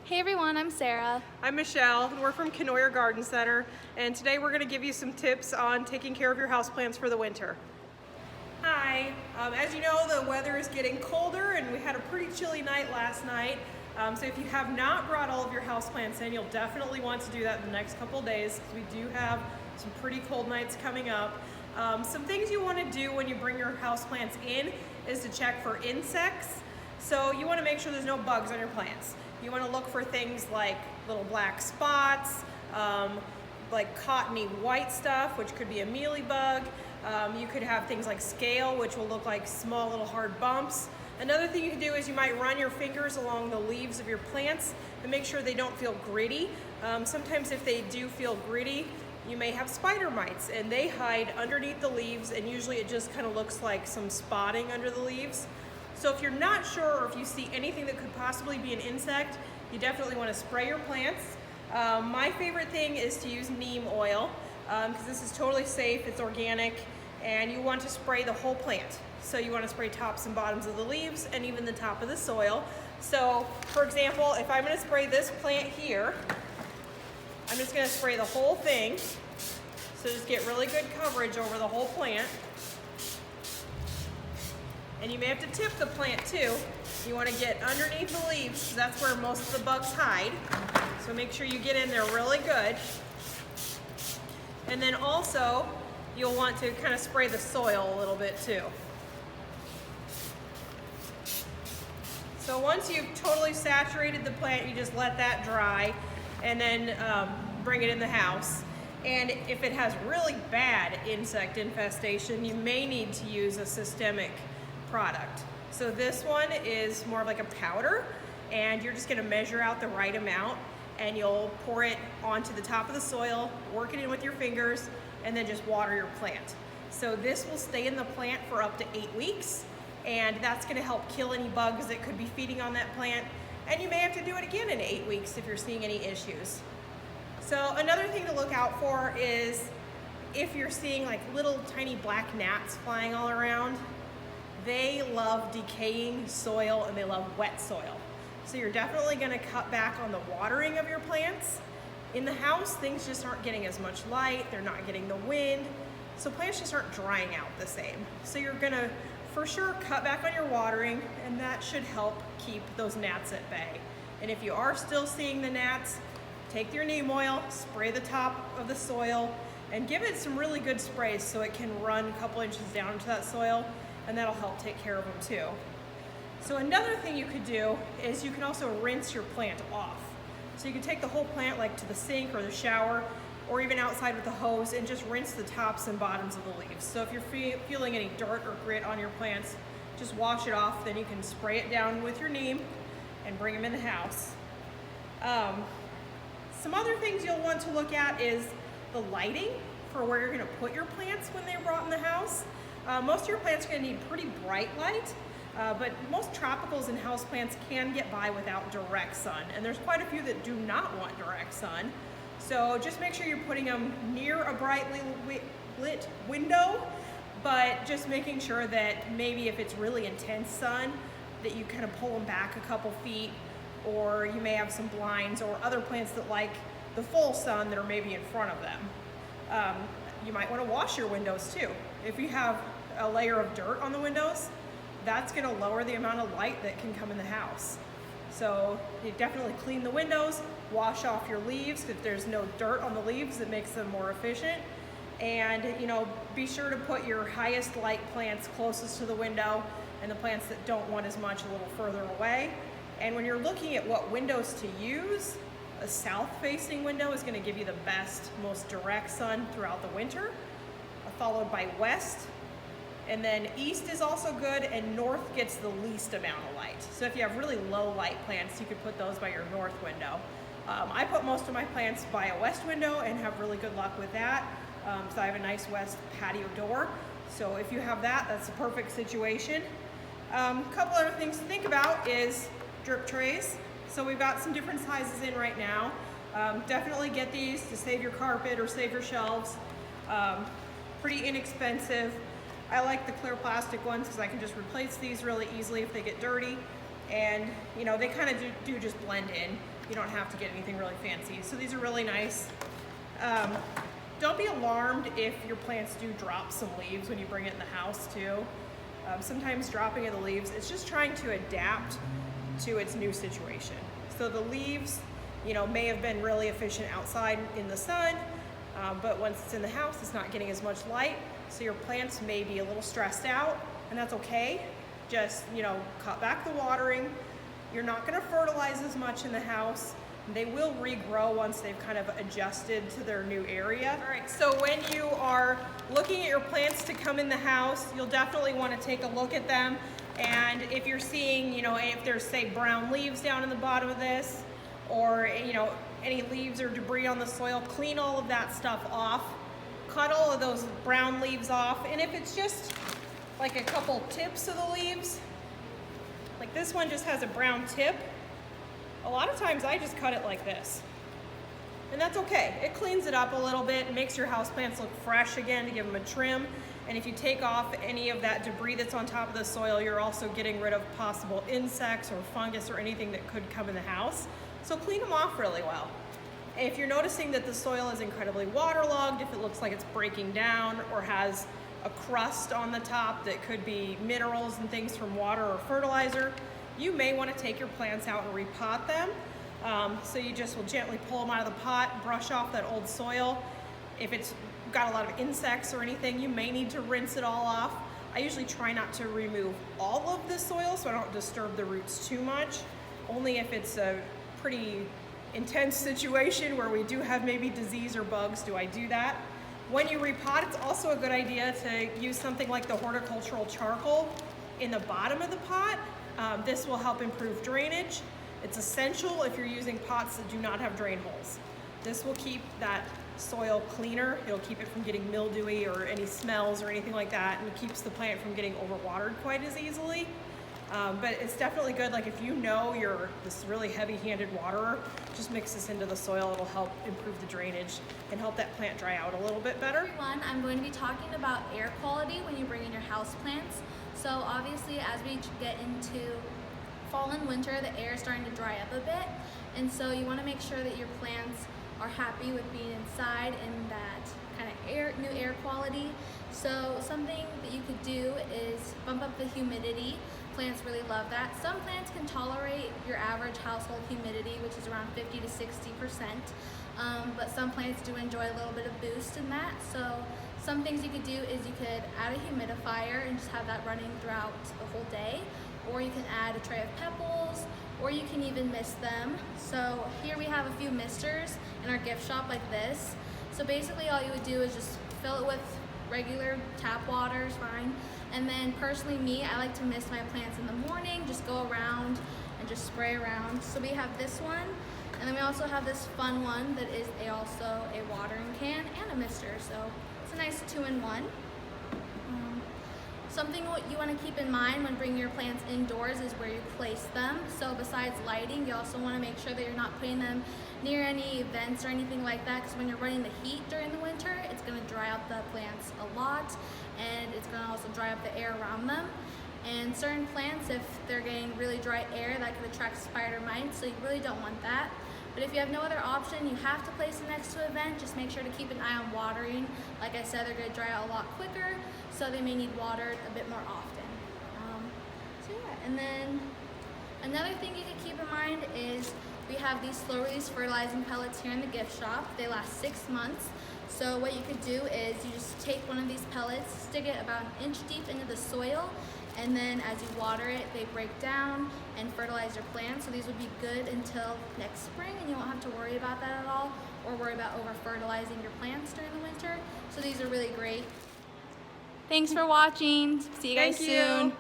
Hey everyone, I'm Sarah. I'm Michelle, and we're from Knoyer Garden Center, and today we're going to give you some tips on taking care of your houseplants for the winter. Hi, as you know, the weather is getting colder and we had a pretty chilly night last night, so if you have not brought all of your houseplants in, you'll definitely want to do that in the next couple of days because we do have some pretty cold nights coming up. Some things you want to do when you bring your houseplants in is to check for insects. So you want to make sure there's no bugs on your plants. You want to look for things like little black spots, like cottony white stuff, which could be a mealybug. You could have things like scale, which will look like small little hard bumps. Another thing you can do is you might run your fingers along the leaves of your plants and make sure they don't feel gritty. Sometimes if they do feel gritty, you may have spider mites and they hide underneath the leaves, and usually it just kind of looks like some spotting under the leaves. So if you're not sure or if you see anything that could possibly be an insect, you definitely want to spray your plants. My favorite thing is to use neem oil because this is totally safe, it's organic, and you want to spray the whole plant. So you want to spray tops and bottoms of the leaves and even the top of the soil. So for example, if I'm going to spray this plant here, I'm just going to spray the whole thing. So just get really good coverage over the whole plant. And you may have to tip the plant too. You want to get underneath the leaves because that's where most of the bugs hide. So make sure you get in there really good. And then also, you'll want to kind of spray the soil a little bit too. So once you've totally saturated the plant, you just let that dry and then bring it in the house. And if it has really bad insect infestation, you may need to use a systemic product. So this one is more of like a powder, and you're just going to measure out the right amount and you'll pour it onto the top of the soil, work it in with your fingers, and then just water your plant. So this will stay in the plant for up to 8 weeks, and that's going to help kill any bugs that could be feeding on that plant, and you may have to do it again in 8 weeks if you're seeing any issues. So another thing to look out for is if you're seeing like little tiny black gnats flying all around. They love decaying soil and they love wet soil. So you're definitely going to cut back on the watering of your plants. In the house, things just aren't getting as much light, they're not getting the wind, so plants just aren't drying out the same. So you're going to for sure cut back on your watering, and that should help keep those gnats at bay. And if you are still seeing the gnats, take your neem oil, spray the top of the soil, and give it some really good sprays so it can run a couple inches down into that soil, and that'll help take care of them too. So another thing you could do is you can also rinse your plant off. So you can take the whole plant like to the sink or the shower or even outside with the hose and just rinse the tops and bottoms of the leaves. So if you're feeling any dirt or grit on your plants, just wash it off, then you can spray it down with your neem and bring them in the house. Some other things you'll want to look at is the lighting for where you're going to put your plants when they're brought in the house. Most of your plants are going to need pretty bright light, but most tropicals and houseplants can get by without direct sun, and there's quite a few that do not want direct sun. So just make sure you're putting them near a brightly lit window, but just making sure that maybe if it's really intense sun, that you kind of pull them back a couple feet, or you may have some blinds or other plants that like the full sun that are maybe in front of them. You might want to wash your windows too. If you have a layer of dirt on the windows, that's going to lower the amount of light that can come in the house. So you definitely clean the windows, wash off your leaves if there's no dirt on the leaves, that makes them more efficient. And be sure to put your highest light plants closest to the window and the plants that don't want as much a little further away. And when you're looking at what windows to use, a south-facing window is going to give you the best, most direct sun throughout the winter, followed by west, and then east is also good, and north gets the least amount of light. So if you have really low light plants, you could put those by your north window. I put most of my plants by a west window and have really good luck with that. So I have a nice west patio door. So if you have that, that's a perfect situation. A couple other things to think about is drip trays. So we've got some different sizes in right now. Definitely get these to save your carpet or save your shelves. Pretty inexpensive. I like the clear plastic ones because I can just replace these really easily if they get dirty. And they kind of do just blend in. You don't have to get anything really fancy. So these are really nice. Don't be alarmed if your plants do drop some leaves when you bring it in the house too. Sometimes dropping of the leaves, it's just trying to adapt to its new situation. So the leaves, you know, may have been really efficient outside in the sun, but once it's in the house, it's not getting as much light. So your plants may be a little stressed out, and that's okay. Just, you know, cut back the watering. You're not gonna fertilize as much in the house. They will regrow once they've kind of adjusted to their new area. All right, so when you are looking at your plants to come in the house, you'll definitely wanna take a look at them. And if you're seeing, you know, if there's, say, brown leaves down in the bottom of this, or, you know, any leaves or debris on the soil, clean all of that stuff off. Cut all of those brown leaves off. And if it's just like a couple tips of the leaves, like this one just has a brown tip, a lot of times I just cut it like this. And that's okay. It cleans it up a little bit and makes your houseplants look fresh again to give them a trim. And if you take off any of that debris that's on top of the soil, you're also getting rid of possible insects or fungus or anything that could come in the house. So clean them off really well. If you're noticing that the soil is incredibly waterlogged, if it looks like it's breaking down or has a crust on the top that could be minerals and things from water or fertilizer, you may want to take your plants out and repot them. So you just will gently pull them out of the pot, brush off that old soil. If it's got a lot of insects or anything, you may need to rinse it all off. I usually try not to remove all of the soil so I don't disturb the roots too much. Only if it's a pretty intense situation where we do have maybe disease or bugs do I do that. When you repot, it's also a good idea to use something like the horticultural charcoal in the bottom of the pot. This will help improve drainage. It's essential if you're using pots that do not have drain holes. This will keep that soil cleaner. It'll keep it from getting mildewy or any smells or anything like that, and it keeps the plant from getting overwatered quite as easily. But it's definitely good, like if you know you're this really heavy-handed waterer, just mix this into the soil. It'll help improve the drainage and help that plant dry out a little bit better. Everyone, I'm going to be talking about air quality when you bring in your house plants. So obviously as we get into fall and winter, the air is starting to dry up a bit. And so you want to make sure that your plants are happy with being inside in that kind of new air quality. So something that you could do is bump up the humidity. Plants really love that. Some plants can tolerate your average household humidity, which is around 50 to 60%. But some plants do enjoy a little bit of boost in that. So some things you could do is you could add a humidifier and just have that running throughout the whole day. Or you can add a tray of pebbles, or you can even mist them. So here we have a few misters in our gift shop like this. So basically all you would do is just fill it with regular tap water is fine. And then personally me, I like to mist my plants in the morning, just go around and just spray around. So we have this one, and then we also have this fun one that is also a watering can and a mister. So it's a nice 2-in-1. Something what you want to keep in mind when bringing your plants indoors is where you place them. So besides lighting, you also want to make sure that you're not putting them near any vents or anything like that, because when you're running the heat during the winter, it's going to dry out the plants a lot, and it's going to also dry up the air around them. And certain plants, if they're getting really dry air, that could attract spider mites, so you really don't want that. But if you have no other option, you have to place them next to a vent, just make sure to keep an eye on watering. Like I said, they're going to dry out a lot quicker, so they may need watered a bit more often. So yeah, and then another thing you can keep in mind is we have these slow release fertilizing pellets here in the gift shop. They last 6 months. So what you could do is you just take one of these pellets, stick it about 1 inch deep into the soil, and then as you water it, they break down and fertilize your plants. So these would be good until next spring, and you won't have to worry about that at all, or worry about over fertilizing your plants during the winter. So these are really great. Thanks for watching. See you guys soon.